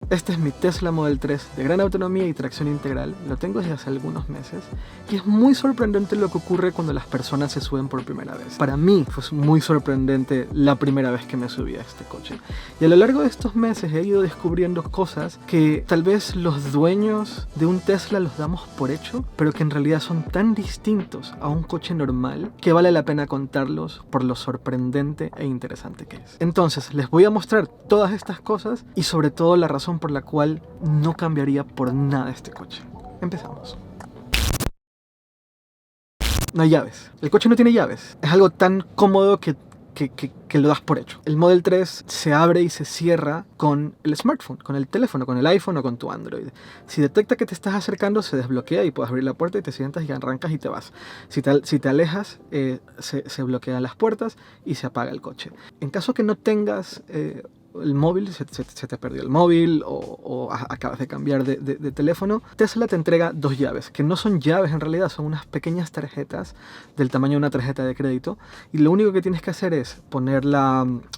Este es mi Tesla Model 3 de gran autonomía y tracción integral. Lo tengo desde hace algunos meses y es muy sorprendente lo que ocurre cuando las personas se suben por primera vez. Para mí fue muy sorprendente la primera vez que me subí a este coche. Y a lo largo de estos meses he ido descubriendo cosas que tal vez los dueños de un Tesla los damos por hecho, pero que en realidad son tan distintos a un coche normal que vale la pena contarlos por lo sorprendente e interesante que es. Entonces, les voy a mostrar todas estas cosas y sobre todo la razón por la cual no cambiaría por nada este coche. Empezamos. No hay llaves. El coche no tiene llaves. Es algo tan cómodo que lo das por hecho. El Model 3 se abre y se cierra con el smartphone, con el teléfono, con el iPhone o con tu Android. Si detecta que te estás acercando, se desbloquea y puedes abrir la puerta y te sientas y arrancas y te vas. Si te alejas, se bloquean las puertas y se apaga el coche. En caso que no tengas el móvil, se te perdió el móvil o acabas de cambiar de teléfono, Tesla te entrega dos llaves, que no son llaves en realidad, son unas pequeñas tarjetas del tamaño de una tarjeta de crédito, y lo único que tienes que hacer es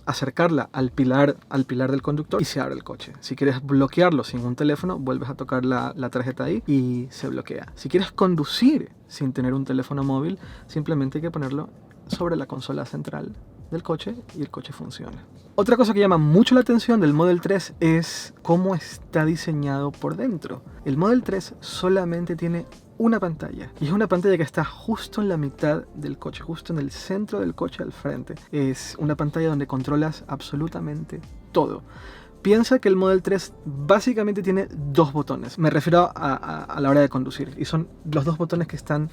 acercarla al pilar del conductor y se abre el coche. Si quieres bloquearlo sin un teléfono, vuelves a tocar la tarjeta ahí y se bloquea. Si quieres conducir sin tener un teléfono móvil, simplemente hay que ponerlo sobre la consola central del coche y el coche funciona. Otra cosa que llama mucho la atención del Model 3 es cómo está diseñado por dentro. El Model 3 solamente tiene una pantalla, y es una pantalla que está justo en la mitad del coche, justo en el centro del coche al frente. Es una pantalla donde controlas absolutamente todo. Piensa que el Model 3 básicamente tiene dos botones. Me refiero a la hora de conducir, y son los dos botones que están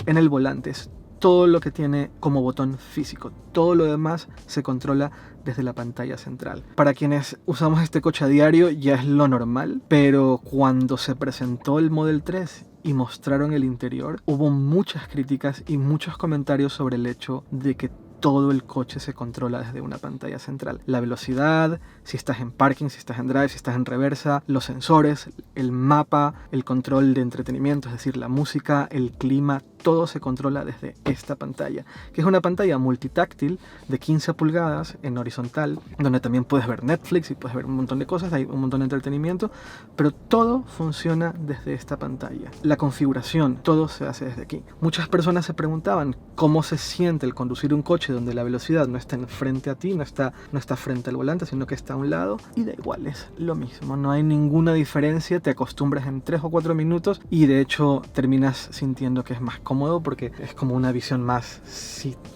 en el volante. Es todo lo que tiene como botón físico. Todo lo demás se controla desde la pantalla central. Para quienes usamos este coche a diario ya es lo normal, pero cuando se presentó el Model 3 y mostraron el interior, hubo muchas críticas y muchos comentarios sobre el hecho de que todo el coche se controla desde una pantalla central. La velocidad, si estás en parking, si estás en drive, si estás en reversa, los sensores, el mapa, el control de entretenimiento, es decir, la música, el clima, todo se controla desde esta pantalla, que es una pantalla multitáctil de 15 pulgadas en horizontal, donde también puedes ver Netflix y puedes ver un montón de cosas, hay un montón de entretenimiento, pero todo funciona desde esta pantalla. La configuración, todo se hace desde aquí. Muchas personas se preguntaban cómo se siente el conducir un coche donde la velocidad no está enfrente a ti, no está frente al volante, sino que está a un lado, y da igual, es lo mismo, no hay ninguna diferencia, te acostumbras en 3 o 4 minutos y de hecho terminas sintiendo que es más cómodo porque es como una visión más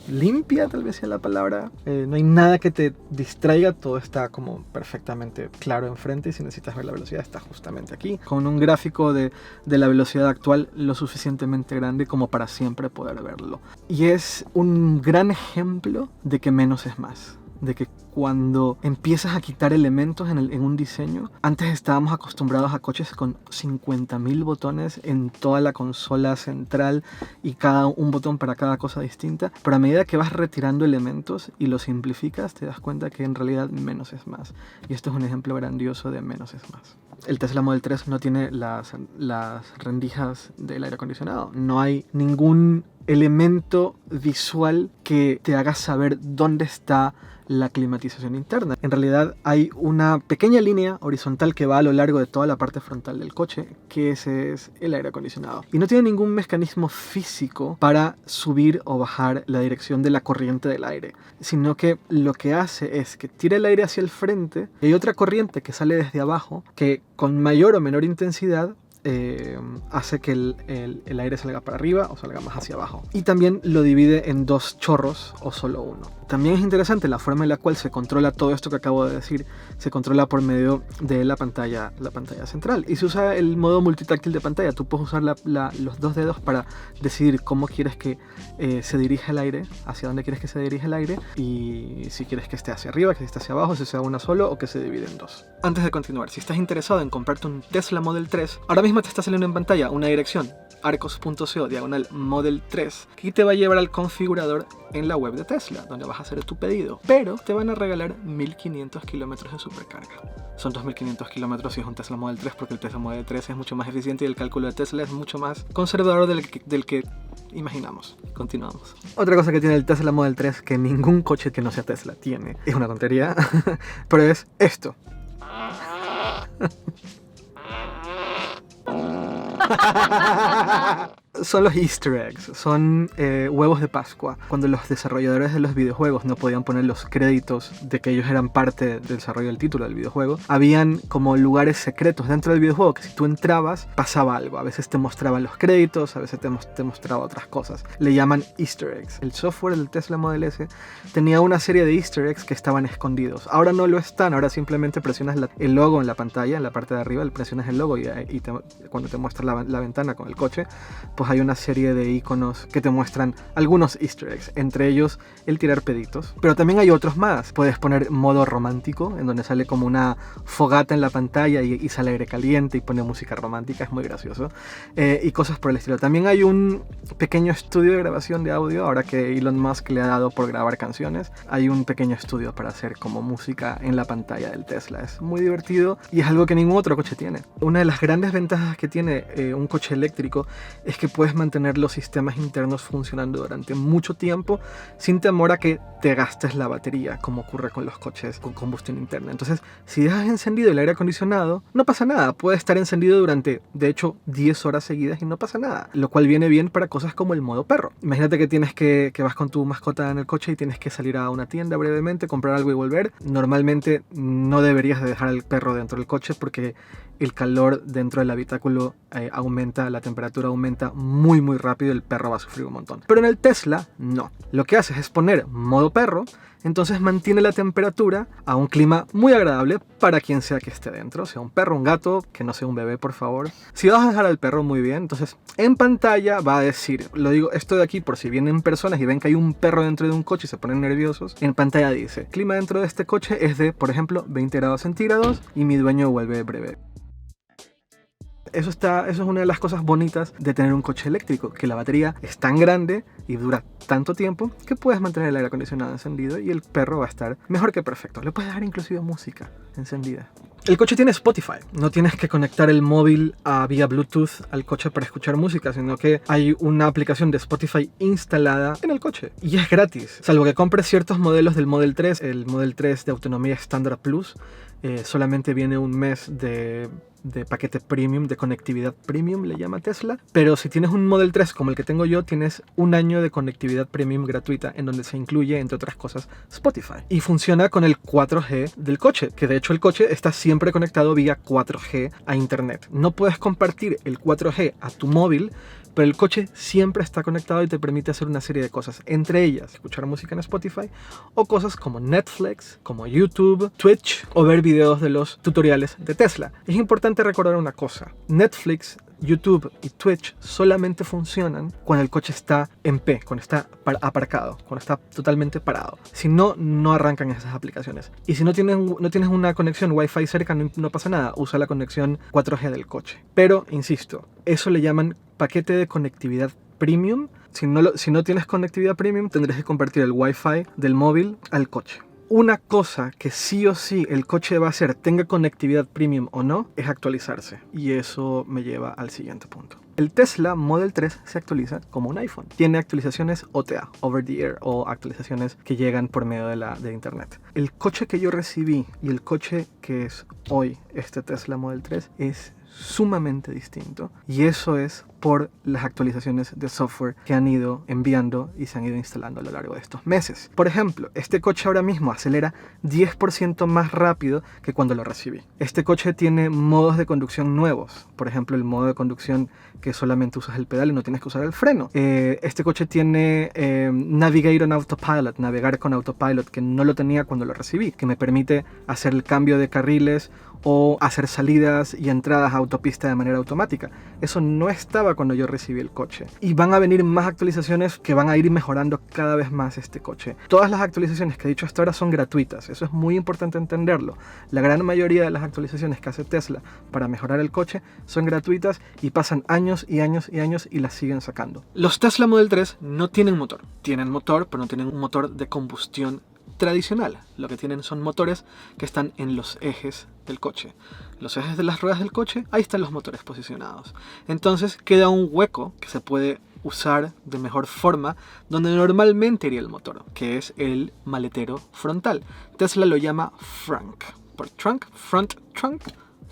limpia, tal vez sea la palabra. No hay nada que te distraiga, todo está como perfectamente claro enfrente, y si necesitas ver la velocidad está justamente aquí, con un gráfico de la velocidad actual lo suficientemente grande como para siempre poder verlo. Y es un gran ejemplo de que menos es más. De que cuando empiezas a quitar elementos en un diseño, antes estábamos acostumbrados a coches con 50.000 botones en toda la consola central y un botón para cada cosa distinta, pero a medida que vas retirando elementos y los simplificas, te das cuenta que en realidad menos es más. Y esto es un ejemplo grandioso de menos es más. El Tesla Model 3 no tiene las rendijas del aire acondicionado, no hay ningún elemento visual que te haga saber dónde está la climatización interna. En realidad hay una pequeña línea horizontal que va a lo largo de toda la parte frontal del coche, que ese es el aire acondicionado. Y no tiene ningún mecanismo físico para subir o bajar la dirección de la corriente del aire, sino que lo que hace es que tira el aire hacia el frente y hay otra corriente que sale desde abajo que con mayor o menor intensidad hace que el aire salga para arriba o salga más hacia abajo, y también lo divide en dos chorros o solo uno. También es interesante la forma en la cual se controla todo esto que acabo de decir. Se controla por medio de la pantalla central, y se usa el modo multitáctil de pantalla. Tú puedes usar los dos dedos para decidir cómo quieres que se dirija el aire, hacia dónde quieres que se dirija el aire, y si quieres que esté hacia arriba, que esté hacia abajo, si sea una solo o que se divide en dos. Antes de continuar, si estás interesado en comprarte un Tesla Model 3, ahora mismo te está saliendo en pantalla una dirección, arcos.co/Model 3, que te va a llevar al configurador en la web de Tesla, donde vas a hacer tu pedido, pero te van a regalar 1500 kilómetros de supercarga. Son 2500 kilómetros si es un Tesla Model 3, porque el Tesla Model 3 es mucho más eficiente y el cálculo de Tesla es mucho más conservador del que imaginamos. Continuamos. Otra cosa que tiene el Tesla Model 3 que ningún coche que no sea Tesla tiene, es una tontería, pero es esto. Son los Easter eggs, son huevos de Pascua. Cuando los desarrolladores de los videojuegos no podían poner los créditos de que ellos eran parte del desarrollo del título del videojuego, habían como lugares secretos dentro del videojuego que si tú entrabas pasaba algo. A veces te mostraban los créditos, a veces te mostraba otras cosas. Le llaman Easter eggs. El software del Tesla Model S tenía una serie de Easter eggs que estaban escondidos. Ahora no lo están, ahora simplemente presionas el logo en la pantalla, en la parte de arriba, presionas el logo y cuando te muestra la ventana con el coche, pues hay una serie de iconos que te muestran algunos Easter eggs, entre ellos el tirar peditos. Pero también hay otros más. Puedes poner modo romántico, en donde sale como una fogata en la pantalla y sale aire caliente y pone música romántica, es muy gracioso. Y cosas por el estilo. También hay un pequeño estudio de grabación de audio, ahora que Elon Musk le ha dado por grabar canciones. Hay un pequeño estudio para hacer como música en la pantalla del Tesla. Es muy divertido y es algo que ningún otro coche tiene. Una de las grandes ventajas que tiene un coche eléctrico es que puedes mantener los sistemas internos funcionando durante mucho tiempo sin temor a que te gastes la batería, como ocurre con los coches con combustión interna. Entonces, si dejas encendido el aire acondicionado, no pasa nada. Puede estar encendido durante, de hecho, 10 horas seguidas y no pasa nada. Lo cual viene bien para cosas como el modo perro. Imagínate que vas con tu mascota en el coche y tienes que salir a una tienda brevemente, comprar algo y volver. Normalmente no deberías de dejar al perro dentro del coche porque el calor dentro del habitáculo aumenta, la temperatura aumenta muy rápido, el perro va a sufrir un montón. Pero en el Tesla, no. Lo que haces es poner modo perro, entonces mantiene la temperatura a un clima muy agradable para quien sea que esté dentro, sea un perro, un gato, que no sea un bebé, por favor. Si vas a dejar al perro, muy bien. Entonces, en pantalla va a decir, lo digo esto de aquí por si vienen personas y ven que hay un perro dentro de un coche y se ponen nerviosos, en pantalla dice, clima dentro de este coche es de, por ejemplo, 20 grados centígrados y mi dueño vuelve breve. Eso es una de las cosas bonitas de tener un coche eléctrico, que la batería es tan grande y dura tanto tiempo que puedes mantener el aire acondicionado encendido y el perro va a estar mejor que perfecto. Le puedes dejar inclusive música encendida. El coche tiene Spotify, no tienes que conectar el móvil vía Bluetooth al coche para escuchar música, sino que hay una aplicación de Spotify instalada en el coche y es gratis, salvo que compres ciertos modelos del Model 3. El Model 3 de autonomía Standard Plus solamente viene un mes de paquete premium, de conectividad premium, le llama Tesla. Pero si tienes un Model 3 como el que tengo yo, tienes un año de conectividad premium gratuita en donde se incluye, entre otras cosas, Spotify. Y funciona con el 4G del coche, que de hecho el coche está siempre conectado vía 4G a internet. No puedes compartir el 4G a tu móvil, pero el coche siempre está conectado y te permite hacer una serie de cosas, entre ellas escuchar música en Spotify o cosas como Netflix, como YouTube, Twitch o ver videos de los tutoriales de Tesla. Es importante recordar una cosa: Netflix, YouTube y Twitch solamente funcionan cuando el coche está en P, cuando está aparcado, cuando está totalmente parado. Si no, no arrancan esas aplicaciones. Y si no tienes una conexión Wi-Fi cerca, no pasa nada, usa la conexión 4G del coche. Pero, insisto, eso le llaman paquete de conectividad premium. Si no tienes conectividad premium, tendrás que compartir el Wi-Fi del móvil al coche. Una cosa que sí o sí el coche va a hacer, tenga conectividad premium o no, es actualizarse. Y eso me lleva al siguiente punto. El Tesla Model 3 se actualiza como un iPhone. Tiene actualizaciones OTA, Over the Air, o actualizaciones que llegan por medio de internet. El coche que yo recibí y el coche que es hoy este Tesla Model 3 es sumamente distinto, y eso es por las actualizaciones de software que han ido enviando y se han ido instalando a lo largo de estos meses. Por ejemplo, este coche ahora mismo acelera 10% más rápido que cuando lo recibí. Este coche tiene modos de conducción nuevos, por ejemplo el modo de conducción que solamente usas el pedal y no tienes que usar el freno. Este coche tiene Navigate on Autopilot, navegar con autopilot, que no lo tenía cuando lo recibí, que me permite hacer el cambio de carriles o hacer salidas y entradas a autopista de manera automática. Eso no estaba cuando yo recibí el coche. Y van a venir más actualizaciones que van a ir mejorando cada vez más este coche. Todas las actualizaciones que he dicho hasta ahora son gratuitas. Eso es muy importante entenderlo. La gran mayoría de las actualizaciones que hace Tesla para mejorar el coche son gratuitas y pasan años y años y años y las siguen sacando. Los Tesla Model 3 no tienen motor. Tienen motor, pero no tienen un motor de combustión tradicional. Lo que tienen son motores que están en los ejes del coche. Los ejes de las ruedas del coche, ahí están los motores posicionados. Entonces queda un hueco que se puede usar de mejor forma donde normalmente iría el motor, que es el maletero frontal. Tesla lo llama frunk. Por trunk, front trunk,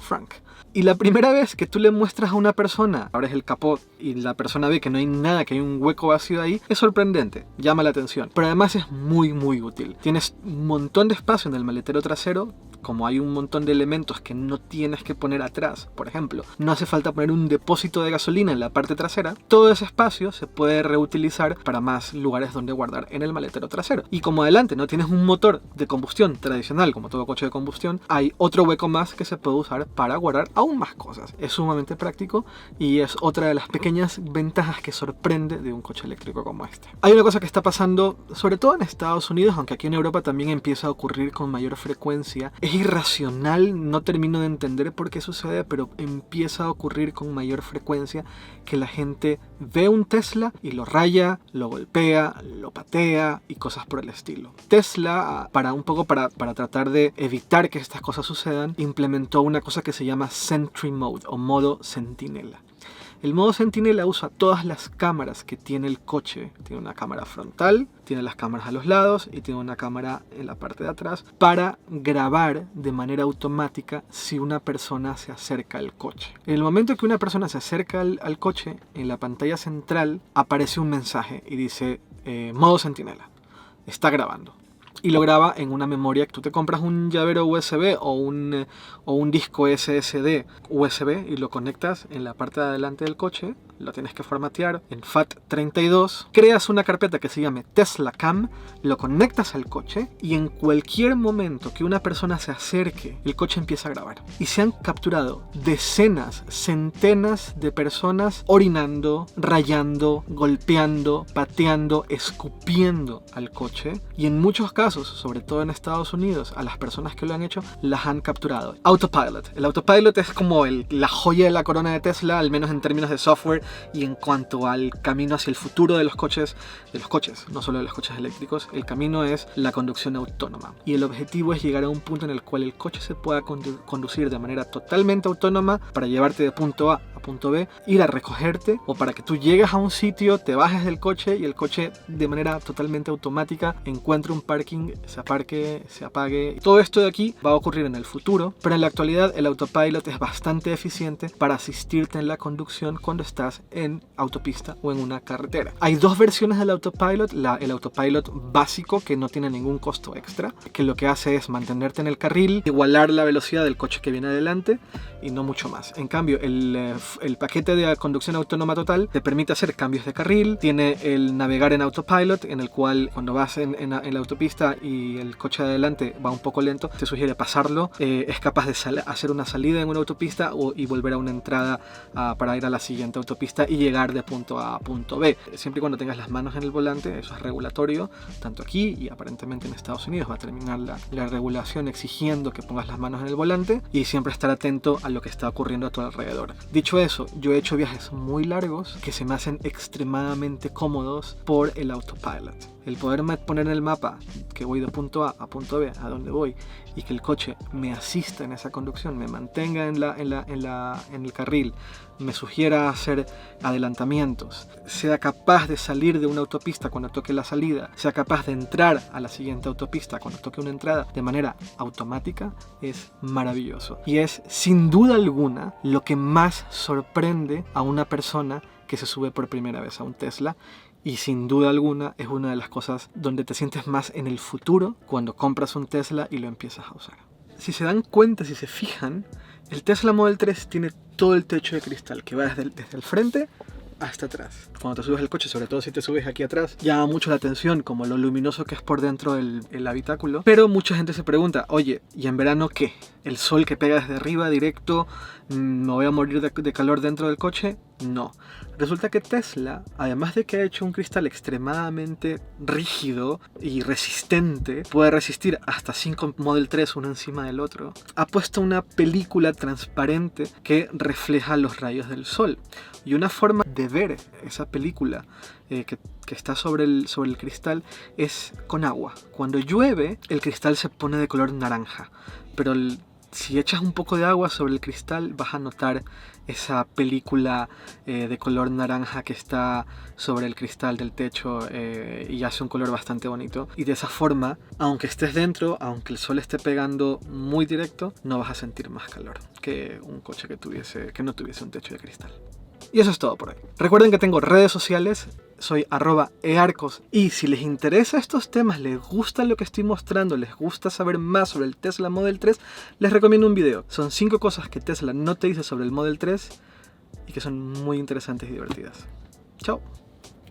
Frank. Y la primera vez que tú le muestras a una persona, abres el capó y la persona ve que no hay nada, que hay un hueco vacío ahí, es sorprendente, llama la atención. Pero además es muy útil. Tienes un montón de espacio en el maletero trasero, como hay un montón de elementos que no tienes que poner atrás. Por ejemplo, no hace falta poner un depósito de gasolina en la parte trasera. Todo ese espacio se puede reutilizar para más lugares donde guardar en el maletero trasero. Y como adelante no tienes un motor de combustión tradicional, como todo coche de combustión, hay otro hueco más que se puede usar para guardar aún más cosas. Es sumamente práctico y es otra de las pequeñas ventajas que sorprende de un coche eléctrico como este. Hay una cosa que está pasando, sobre todo en Estados Unidos, aunque aquí en Europa también empieza a ocurrir con mayor frecuencia. Es irracional, no termino de entender por qué sucede, pero empieza a ocurrir con mayor frecuencia que la gente ve un Tesla y lo raya, lo golpea, lo patea y cosas por el estilo. Tesla, para tratar de evitar que estas cosas sucedan, implementó una cosa que se llama Sentry Mode o modo centinela. El modo centinela usa todas las cámaras que tiene el coche. Tiene una cámara frontal, tiene las cámaras a los lados y tiene una cámara en la parte de atrás para grabar de manera automática si una persona se acerca al coche. En el momento que una persona se acerca al coche, en la pantalla central aparece un mensaje y dice modo centinela. Está grabando. Y lo graba en una memoria que tú te compras un llavero USB o un disco SSD USB y lo conectas en la parte de adelante del coche. Lo tienes que formatear en FAT32. Creas una carpeta que se llame Tesla Cam, lo conectas al coche y en cualquier momento que una persona se acerque, el coche empieza a grabar. Y se han capturado decenas, centenas de personas orinando, rayando, golpeando, pateando, escupiendo al coche. Y en muchos casos, sobre todo en Estados Unidos, a las personas que lo han hecho, las han capturado. Autopilot. El Autopilot es como la joya de la corona de Tesla, al menos en términos de software y en cuanto al camino hacia el futuro de los coches, no solo de los coches eléctricos. El camino es la conducción autónoma. Y el objetivo es llegar a un punto en el cual el coche se pueda conducir de manera totalmente autónoma para llevarte de punto A a punto B, ir a recogerte o para que tú llegues a un sitio, te bajes del coche y el coche de manera totalmente automática encuentre un parking, se aparque, se apague. Todo esto de aquí va a ocurrir en el futuro, pero en la actualidad el Autopilot es bastante eficiente para asistirte en la conducción cuando estás en autopista o en una carretera. Hay dos versiones del Autopilot, el Autopilot básico que no tiene ningún costo extra, que lo que hace es mantenerte en el carril, igualar la velocidad del coche que viene adelante y no mucho más. En cambio, el paquete de conducción autónoma total te permite hacer cambios de carril, tiene el navegar en autopilot, en el cual cuando vas en la autopista y el coche de adelante va un poco lento, te sugiere pasarlo, es capaz de hacer una salida en una autopista y volver a una entrada para ir a la siguiente autopista y llegar de punto A a punto B. Siempre y cuando tengas las manos en el volante, eso es regulatorio, tanto aquí y aparentemente en Estados Unidos va a terminar la regulación exigiendo que pongas las manos en el volante y siempre estar atento a lo que está ocurriendo a tu alrededor. Dicho eso, yo he hecho viajes muy largos que se me hacen extremadamente cómodos por el Autopilot. El poderme poner en el mapa que voy de punto A a punto B, a donde voy, y que el coche me asista en esa conducción, me mantenga en el carril, me sugiera hacer adelantamientos, sea capaz de salir de una autopista cuando toque la salida, sea capaz de entrar a la siguiente autopista cuando toque una entrada de manera automática, es maravilloso. Y es sin duda alguna lo que más sorprende a una persona que se sube por primera vez a un Tesla. Y sin duda alguna es una de las cosas donde te sientes más en el futuro cuando compras un Tesla y lo empiezas a usar. Si se dan cuenta, si se fijan, el Tesla Model 3 tiene todo el techo de cristal que va desde el frente hasta atrás. Cuando te subes al coche, sobre todo si te subes aquí atrás, llama mucho la atención como lo luminoso que es por dentro el habitáculo. Pero mucha gente se pregunta, oye, ¿y en verano qué? ¿El sol que pega desde arriba directo? ¿Me voy a morir de calor dentro del coche? No. Resulta que Tesla, además de que ha hecho un cristal extremadamente rígido y resistente, puede resistir hasta 5 Model 3 uno encima del otro, ha puesto una película transparente que refleja los rayos del sol. Y una forma de ver esa película que está sobre el cristal es con agua. Cuando llueve, el cristal se pone de color naranja, pero si echas un poco de agua sobre el cristal vas a notar esa película de color naranja que está sobre el cristal del techo y hace un color bastante bonito. Y de esa forma, aunque estés dentro, aunque el sol esté pegando muy directo, no vas a sentir más calor que un coche que no tuviese un techo de cristal. Y eso es todo por hoy. Recuerden que tengo redes sociales, soy @earcos, y si les interesa estos temas, les gusta lo que estoy mostrando, les gusta saber más sobre el Tesla Model 3, les recomiendo un video. Son 5 cosas que Tesla no te dice sobre el Model 3 y que son muy interesantes y divertidas. Chao.